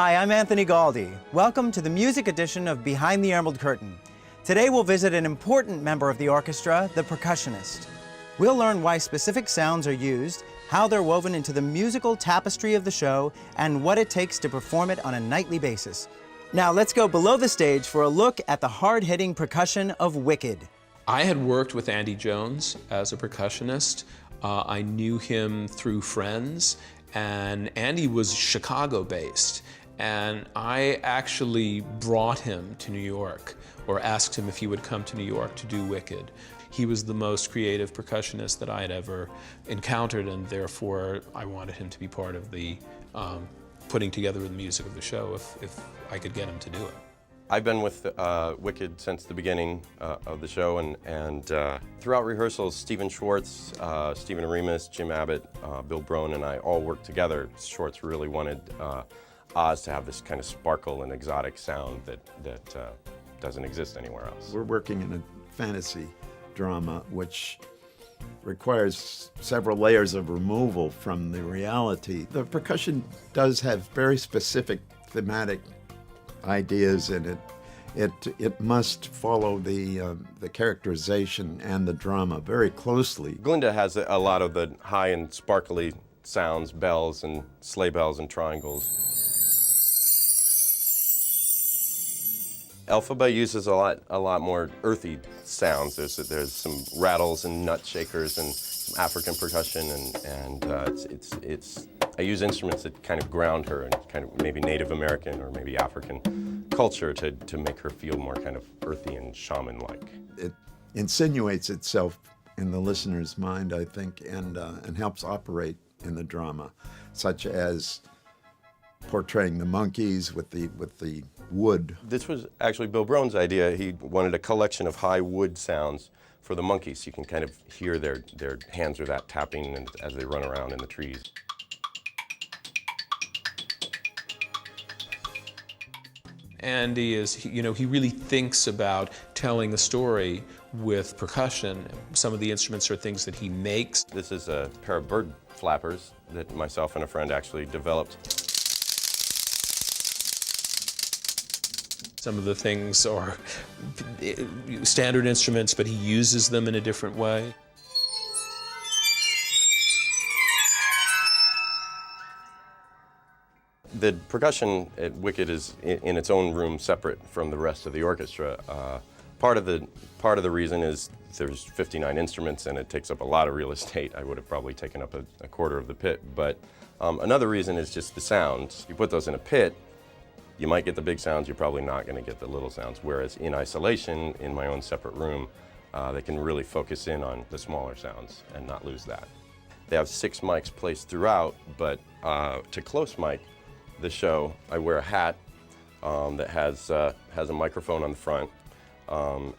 Hi, I'm Anthony Galdi. Welcome to the music edition of Behind the Emerald Curtain. Today we'll visit an important member of the orchestra, the percussionist. We'll learn why specific sounds are used, how they're woven into the musical tapestry of the show, and what it takes to perform it on a nightly basis. Now let's go below the stage for a look at the hard-hitting percussion of Wicked. I had worked with Andy Jones as a percussionist. I knew him through friends, and Andy was Chicago-based. And I actually brought him to New York, or asked him if he would come to New York to do Wicked. He was the most creative percussionist that I had ever encountered, and therefore I wanted him to be part of the putting together the music of the show if I could get him to do it. I've been with Wicked since the beginning of the show, and throughout rehearsals, Stephen Schwartz, Stephen Remus, Jim Abbott, Bill Brohn, and I all worked together. Schwartz really wanted Oz to have this kind of sparkle and exotic sound that doesn't exist anywhere else. We're working in a fantasy drama which requires several layers of removal from the reality. The percussion does have very specific thematic ideas in it. It must follow the characterization and the drama very closely. Glinda has a lot of the high and sparkly sounds, bells and sleigh bells and triangles. Elphaba uses a lot more earthy sounds. There's some rattles and nut shakers and some African percussion, and I use instruments that kind of ground her and kind of maybe Native American or maybe African culture to make her feel more kind of earthy and shaman-like. It insinuates itself in the listener's mind, I think, and helps operate in the drama, such as portraying the monkeys with the wood. This was actually Bill Brohn's idea. He wanted a collection of high wood sounds for the monkeys. You can kind of hear their hands or that tapping as they run around in the trees. Andy is, he really thinks about telling a story with percussion. Some of the instruments are things that he makes. This is a pair of bird flappers that myself and a friend actually developed. Some of the things are standard instruments, but he uses them in a different way. The percussion at Wicked is in its own room, separate from the rest of the orchestra. Part of the reason is there's 59 instruments and it takes up a lot of real estate. I would have probably taken up a quarter of the pit. But another reason is just the sounds. You put those in a pit, you might get the big sounds, you're probably not going to get the little sounds. Whereas in isolation, in my own separate room, they can really focus in on the smaller sounds and not lose that. They have 6 mics placed throughout, but to close mic the show, I wear a hat that has a microphone on the front,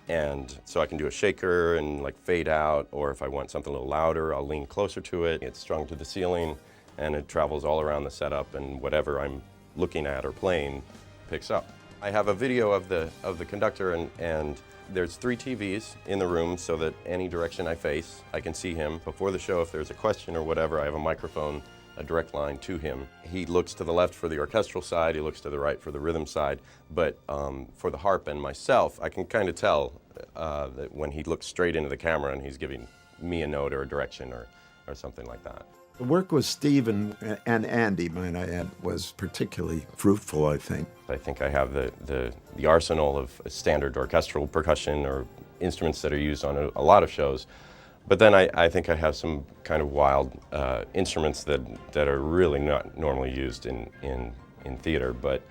and so I can do a shaker and like fade out, or if I want something a little louder, I'll lean closer to it. It's strung to the ceiling, and it travels all around the setup, and whatever I'm looking at or playing picks up. I have a video of the conductor, and there's 3 TVs in the room so that any direction I face, I can see him. Before the show, if there's a question or whatever, I have a microphone, a direct line to him. He looks to the left for the orchestral side, he looks to the right for the rhythm side, but for the harp and myself, I can kind of tell that when he looks straight into the camera and he's giving me a note or a direction or something like that. The work with Stephen and Andy, might I add, was particularly fruitful, I think. I think I have the arsenal of standard orchestral percussion or instruments that are used on a lot of shows. But then I think I have some kind of wild instruments that are really not normally used in theater, but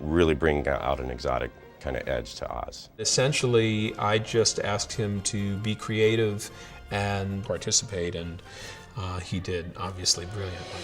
really bring out an exotic kind of edge to Oz. Essentially, I just asked him to be creative and participate, and he did, obviously, brilliantly.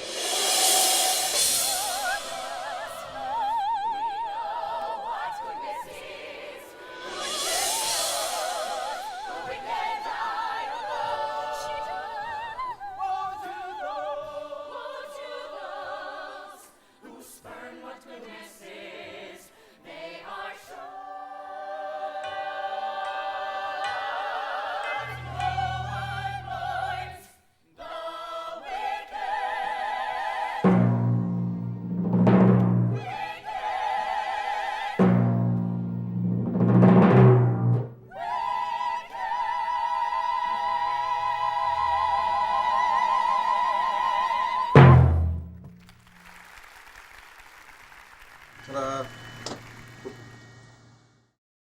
Ta-da.